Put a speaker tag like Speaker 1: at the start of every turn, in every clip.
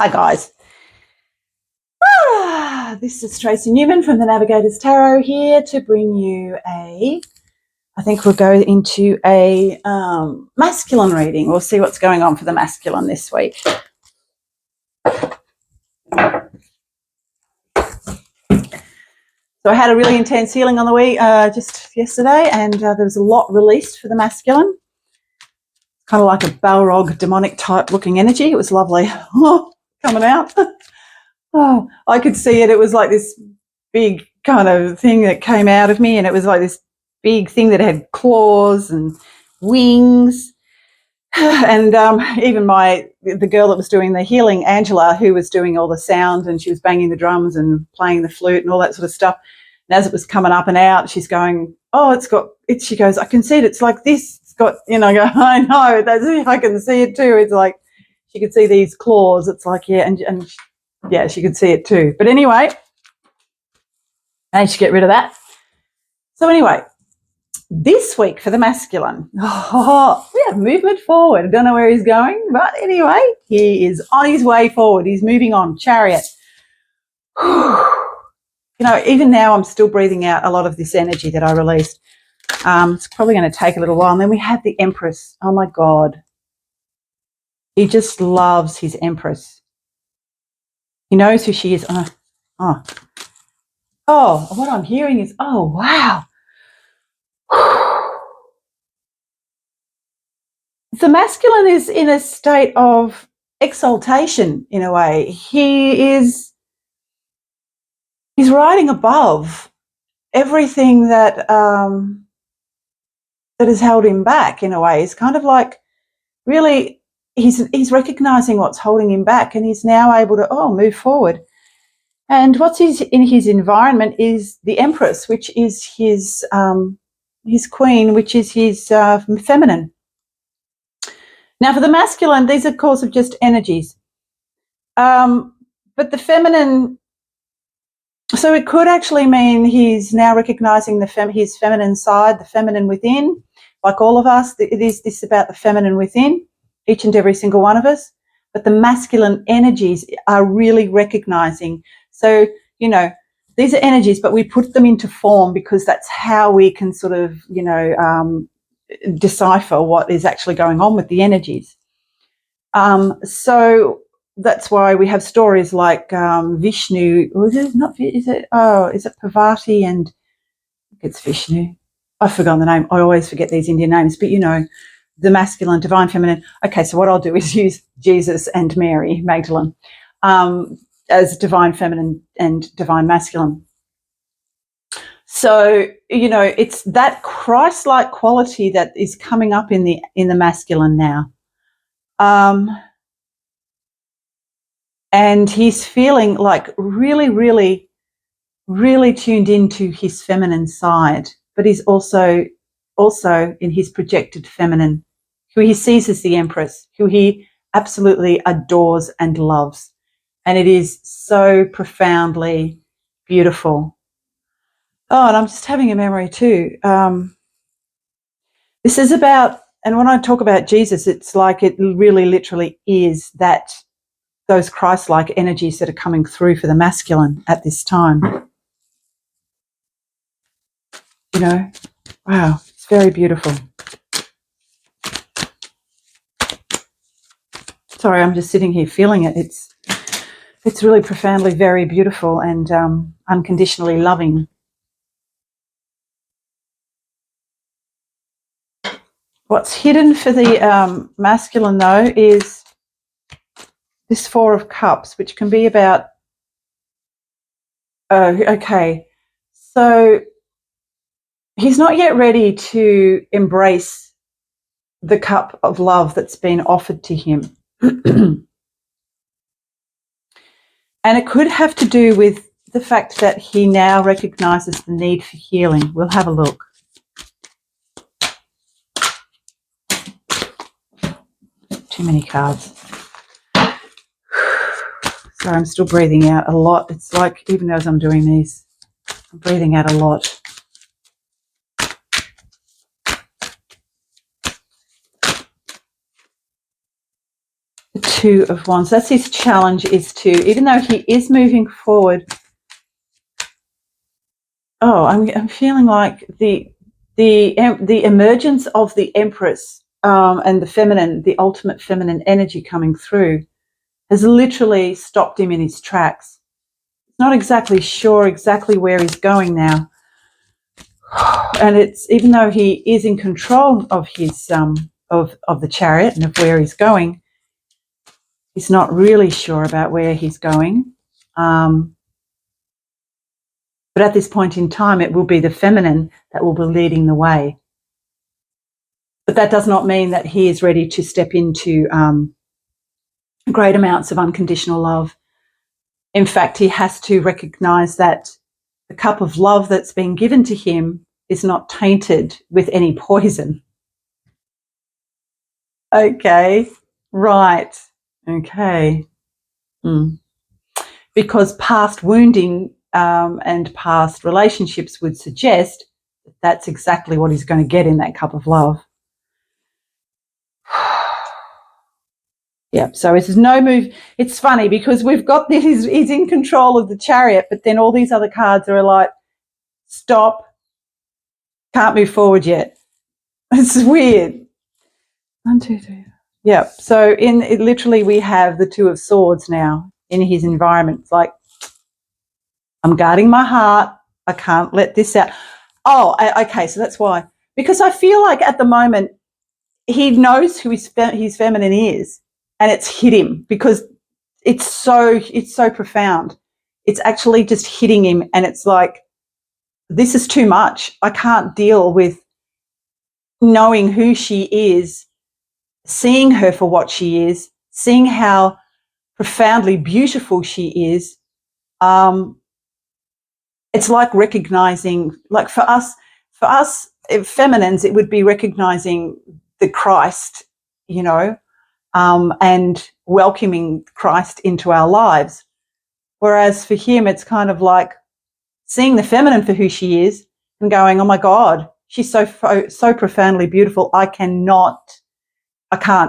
Speaker 1: Hi guys. This is Tracy Newman from the Navigator's Tarot here to bring you I think we'll go into a masculine reading. We'll see what's going on for the masculine this week. So I had a really intense healing on the week just yesterday, and there was a lot released for the masculine. Kind of like a Balrog demonic type looking energy. It was lovely. Coming out. Oh, I could see it. It was like this big kind of thing that came out of me, and it was like this big thing that had claws and wings. And even the girl that was doing the healing, Angela, who was doing all the sound, and she was banging the drums and playing the flute and all that sort of stuff. And as it was coming up and out, she's going, "Oh, she goes, I can see it. It's like this. It's got, I go, I know. I can see it too. It's like she could see these claws. It's like, yeah, and yeah, she could see it too. But anyway, I managed to get rid of that. So anyway, this week for the masculine, we have movement forward. I don't know where he's going, but anyway, he is on his way forward. He's moving on. Chariot. Even now I'm still breathing out a lot of this energy that I released. It's probably going to take a little while. And then we have the Empress. Oh, my God. He just loves his Empress. He knows who she is. Oh, what I'm hearing is, oh, wow. The masculine is in a state of exaltation in a way. He's riding above everything that has held him back in a way. It's kind of like really he's recognizing what's holding him back, and he's now able to move forward. And what's in his environment is the Empress, which is his queen, which is his feminine. Now, for the masculine, these are, of course, of just energies. But the feminine, so it could actually mean he's now recognizing his feminine side, the feminine within. Like all of us, it is this about the feminine within, each and every single one of us. But the masculine energies are really recognizing. So, these are energies, but we put them into form because that's how we can sort of, decipher what is actually going on with the energies. So that's why we have stories like Vishnu. Is it Parvati and it's Vishnu? I've forgotten the name. I always forget these Indian names, but the masculine, divine, feminine. Okay, so what I'll do is use Jesus and Mary Magdalene as divine feminine and divine masculine. So, it's that Christ-like quality that is coming up in the masculine now. And he's feeling like really, really, really tuned into his feminine side, but he's also in his projected feminine, who he sees as the Empress, who he absolutely adores and loves. And it is so profoundly beautiful. Oh, and I'm just having a memory too. This is about, and when I talk about Jesus, it's like it really literally is those Christ-like energies that are coming through for the masculine at this time. Wow, it's very beautiful. Sorry, I'm just sitting here feeling it. It's really profoundly very beautiful and unconditionally loving. What's hidden for the masculine, though, is this Four of Cups, which can be about, okay, so he's not yet ready to embrace the cup of love that's been offered to him. And it could have to do with the fact that he now recognizes the need for healing. We'll have a look. Too many cards. Sorry, I'm still breathing out a lot. It's like, even as I'm doing these, I'm breathing out a lot. The Two of Wands. That's his challenge, is to, even though he is moving forward. Oh, I'm feeling like the emergence of the Empress and the feminine, the ultimate feminine energy coming through, has literally stopped him in his tracks. He's not exactly sure exactly where he's going now. And it's, even though he is in control of his of the chariot and of where he's going, he's not really sure about where he's going. But at this point in time, it will be the feminine that will be leading the way. But that does not mean that he is ready to step into great amounts of unconditional love. In fact, he has to recognize that the cup of love that's been given to him is not tainted with any poison. Okay, right. Okay. Because past wounding and past relationships would suggest that that's exactly what he's going to get in that cup of love. Yeah, so it's no move. It's funny because we've got this, he's in control of the chariot, but then all these other cards are like, stop, can't move forward yet. It's weird. 1, 2, 3. Yeah, so in it, literally we have the Two of Swords now in his environment. It's like, I'm guarding my heart. I can't let this out. Oh, okay, so that's why. Because I feel like at the moment he knows who his feminine is, and it's hit him because it's so profound. It's actually just hitting him, and it's like, this is too much. I can't deal with knowing who she is, seeing her for what she is, seeing how profoundly beautiful she is. It's like recognizing, like for us feminines, it would be recognizing the Christ, you know, and welcoming Christ into our lives. Whereas for him, it's kind of like seeing the feminine for who she is and going, oh my God, she's so profoundly beautiful. I can't.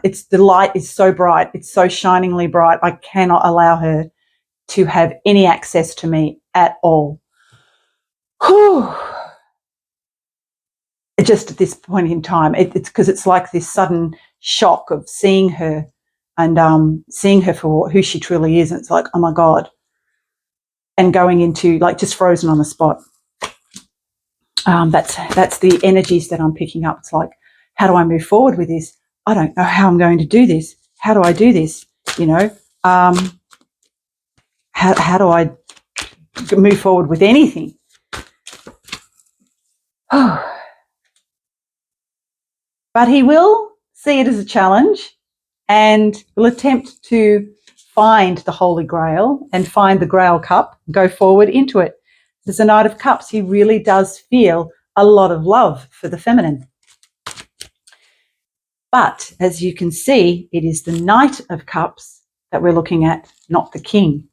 Speaker 1: It's, the light is so bright. It's so shiningly bright. I cannot allow her to have any access to me at all. Whew. Just at this point in time, it's because it's like this sudden shock of seeing her and seeing her for who she truly is. And it's like, oh my God. And going into like just frozen on the spot. That's the energies that I'm picking up. It's like, how do I move forward with this? I don't know how I'm going to do this. How do I do this? You know, how do I move forward with anything? But he will see it as a challenge and will attempt to find the Holy Grail and find the Grail Cup, go forward into it. As a Knight of Cups, he really does feel a lot of love for the feminine. But as you can see, it is the Knight of Cups that we're looking at, not the King.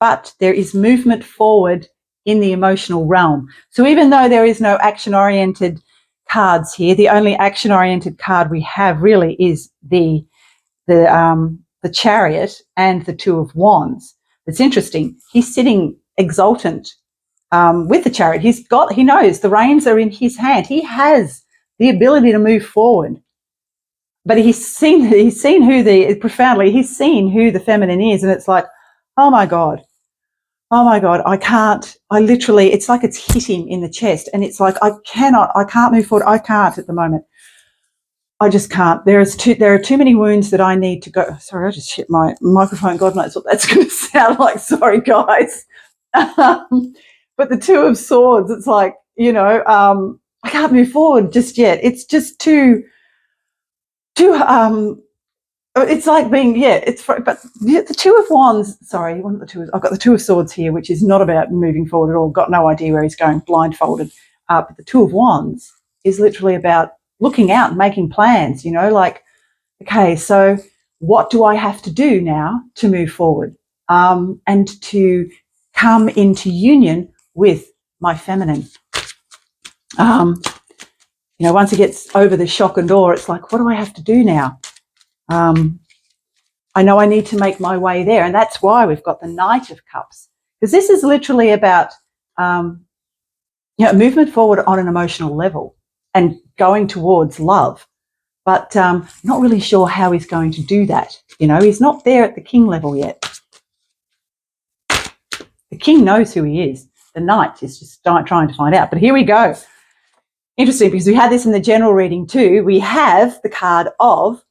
Speaker 1: But there is movement forward in the emotional realm. So even though there is no action-oriented cards here, the only action-oriented card we have really is the Chariot and the Two of Wands. It's interesting. He's sitting exultant with the Chariot. He knows the reins are in his hand. He has the ability to move forward. But he's seen who he's seen who the feminine is, and it's like, oh my God, I can't, it's like it's hit him in the chest, and it's like, I can't move forward. I can't at the moment. I just can't. There are too many wounds that I need to go. Sorry, I just hit my microphone. God knows what that's going to sound like. Sorry, guys. But the Two of Swords, it's like, you know, I can't move forward just yet. It's just too it's like being, but the Two of Wands, sorry, one of the two, I've got the Two of Swords here, which is not about moving forward at all, got no idea where he's going, blindfolded. But the Two of Wands is literally about looking out and making plans, you know, like, okay, so what do I have to do now to move forward and to come into union with my feminine? You know, once he gets over the shock and awe, it's like, what do I have to do now? I know I need to make my way there. And that's why we've got the Knight of Cups, because this is literally about, movement forward on an emotional level and going towards love. But not really sure how he's going to do that. He's not there at the king level yet. The king knows who he is. The knight is just trying to find out. But here we go. Interesting, because we had this in the general reading too. We have the card of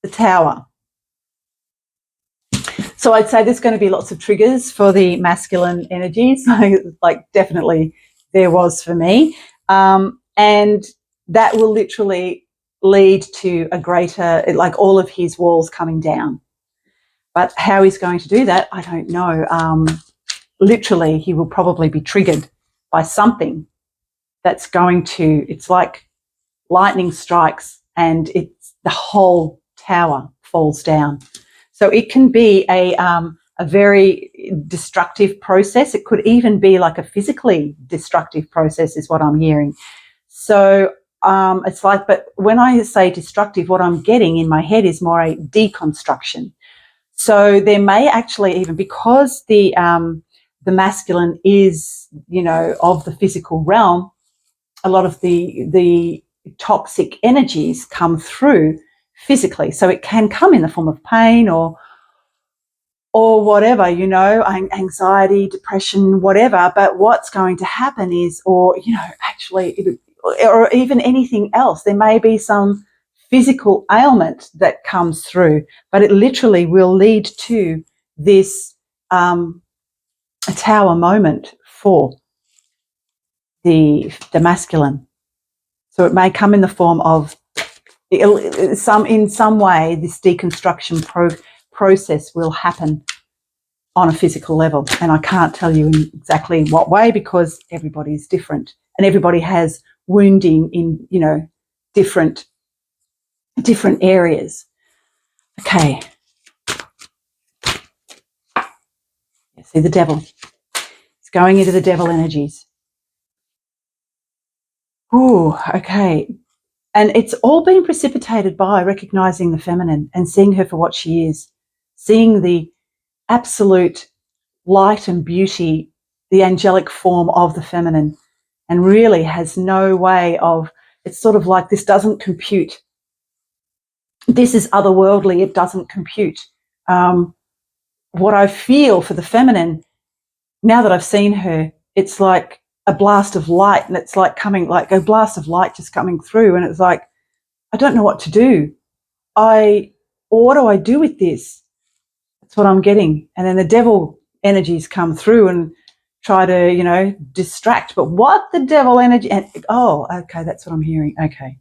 Speaker 1: the Tower. So I'd say there's going to be lots of triggers for the masculine energies, like definitely there was for me. And that will literally lead to a greater, like all of his walls coming down. But how he's going to do that, I don't know. Literally, he will probably be triggered by something that's going to, it's like lightning strikes and it's the whole tower falls down. So it can be a very destructive process. It could even be like a physically destructive process is what I'm hearing. So it's like, but when I say destructive, what I'm getting in my head is more a deconstruction. So there may actually even, because the masculine is, of the physical realm, a lot of the toxic energies come through physically. So it can come in the form of pain or whatever, anxiety, depression, whatever. But what's going to happen is, or even anything else, there may be some physical ailment that comes through, but it literally will lead to this a tower moment for the masculine. So it may come in the form of in some way this deconstruction process will happen on a physical level, and I can't tell you in exactly what way, because everybody is different and everybody has wounding in different areas. Okay, see the devil. It's going into the devil energies. Ooh, okay. And it's all been precipitated by recognizing the feminine and seeing her for what she is, seeing the absolute light and beauty, the angelic form of the feminine, and really has no way of, it's sort of like this doesn't compute. This is otherworldly, it doesn't compute. What I feel for the feminine, now that I've seen her, it's like a blast of light, and it's like coming, like a blast of light just coming through, and it's like, I don't know what to do. What do I do with this? That's what I'm getting. And then the devil energies come through and try to, distract. But what the devil energy, and okay, that's what I'm hearing. Okay.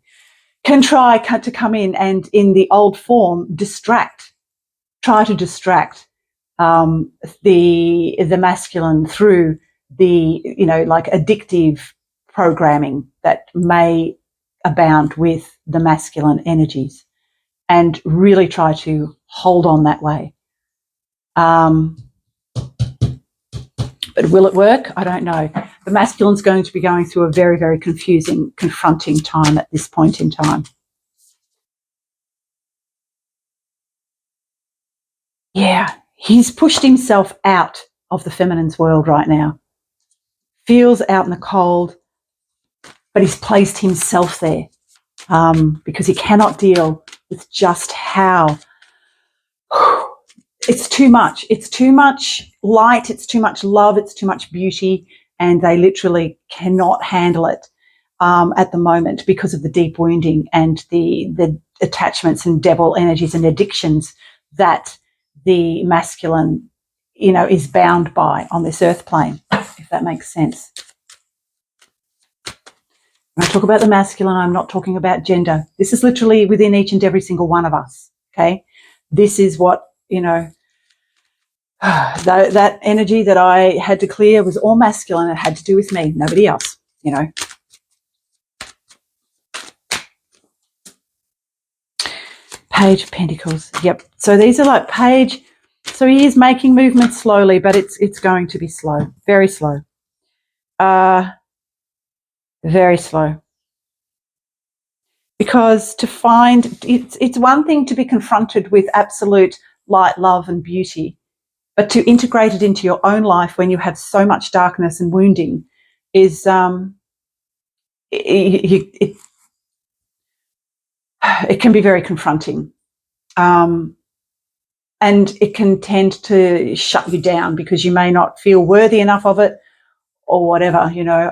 Speaker 1: Can try to come in and in the old form try to distract the masculine through the, like addictive programming that may abound with the masculine energies, and really try to hold on that way. But will it work? I don't know. The masculine's going to be going through a very, very confusing, confronting time at this point in time. Yeah, he's pushed himself out of the feminine's world right now. Feels out in the cold, but he's placed himself there because he cannot deal with just how it's too much. It's too much light, it's too much love, it's too much beauty, and they literally cannot handle it at the moment because of the deep wounding and the attachments and devil energies and addictions that the masculine, is bound by on this earth plane, if that makes sense. When I talk about the masculine, I'm not talking about gender. This is literally within each and every single one of us, okay? This is what, that energy that I had to clear was all masculine. It had to do with me, nobody else, Page of Pentacles. Yep. So these are like page. So he is making movements slowly, but it's going to be slow, very slow. Very slow. Because to find, it's one thing to be confronted with absolute light, love and beauty. But to integrate it into your own life when you have so much darkness and wounding is it can be very confronting. And it can tend to shut you down because you may not feel worthy enough of it or whatever, you know.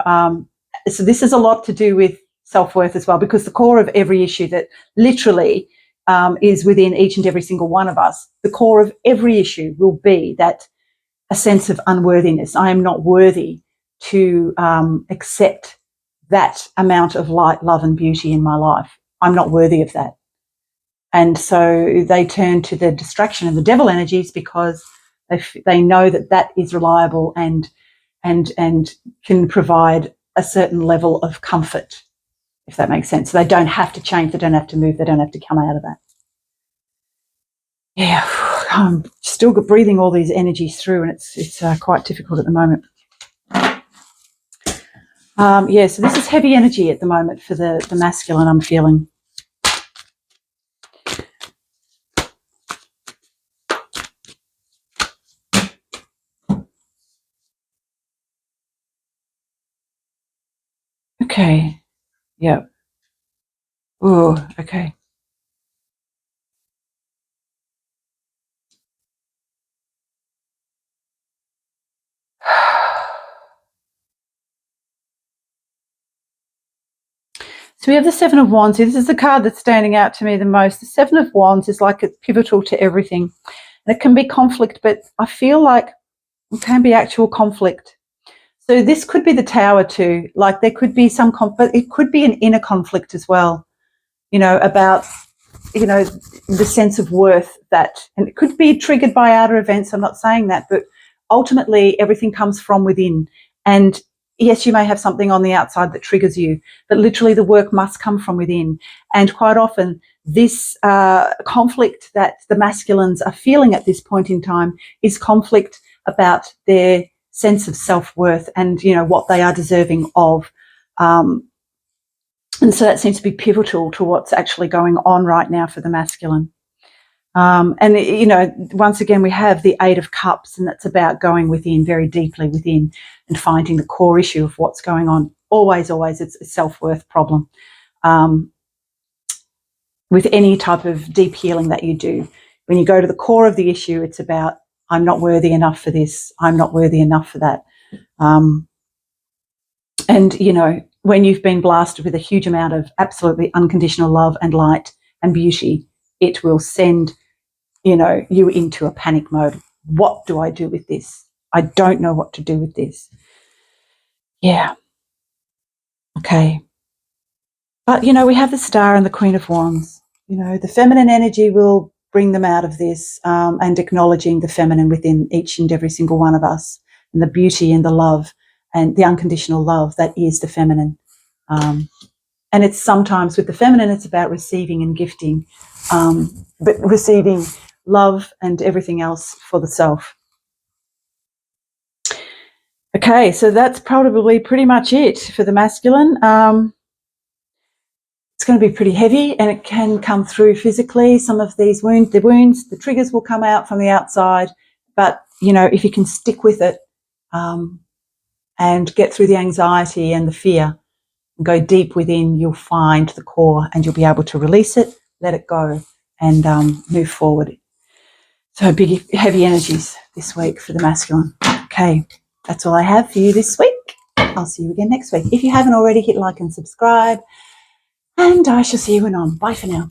Speaker 1: So this is a lot to do with self-worth as well, because the core of every issue that literally is within each and every single one of us, the core of every issue will be that a sense of unworthiness. I am not worthy to accept that amount of light, love and beauty in my life. I'm not worthy of that. And so they turn to the distraction and the devil energies because they know that that is reliable and can provide a certain level of comfort, if that makes sense. So they don't have to change, they don't have to move, they don't have to come out of that. Yeah, I'm still breathing all these energies through, and it's quite difficult at the moment. Yeah, so this is heavy energy at the moment for the masculine, I'm feeling. Okay. Yeah. Oh, okay. So we have the Seven of Wands here. This is the card that's standing out to me the most. The Seven of Wands is like it's pivotal to everything. And it can be conflict, but I feel like it can be actual conflict. So this could be the Tower too. Like there could be some conflict. It could be an inner conflict as well, you know, about, you know, the sense of worth that, and it could be triggered by outer events. I'm not saying that, but ultimately everything comes from within. And yes, you may have something on the outside that triggers you, but literally the work must come from within. And quite often this conflict that the masculines are feeling at this point in time is conflict about their sense of self-worth and, you know, what they are deserving of. And so that seems to be pivotal to what's actually going on right now for the masculine. And, you know, once again, we have the Eight of Cups, and that's about going within, very deeply within, and finding the core issue of what's going on. Always, it's a self-worth problem. With any type of deep healing that you do, when you go to the core of the issue, it's about, I'm not worthy enough for this. I'm not worthy enough for that. And, you know, when you've been blasted with a huge amount of absolutely unconditional love and light and beauty, it will send, you know, you into a panic mode. What do I do with this? I don't know what to do with this. Yeah. Okay. But, you know, we have the Star and the Queen of Wands. You know, the feminine energy will bring them out of this, and acknowledging the feminine within each and every single one of us, and the beauty and the love and the unconditional love that is the feminine. And it's sometimes with the feminine, it's about receiving and gifting, but receiving love and everything else for the self. Okay, so that's probably pretty much it for the masculine. It's going to be pretty heavy, and it can come through physically. Some of these wounds, the triggers will come out from the outside, but, you know, if you can stick with it and get through the anxiety and the fear, go deep within, you'll find the core and you'll be able to release it, let it go, and move forward. So big, heavy energies this week for the masculine. Okay, that's all I have for you this week. I'll see you again next week. If you haven't already, hit like and subscribe, and I shall see you anon. Bye for now.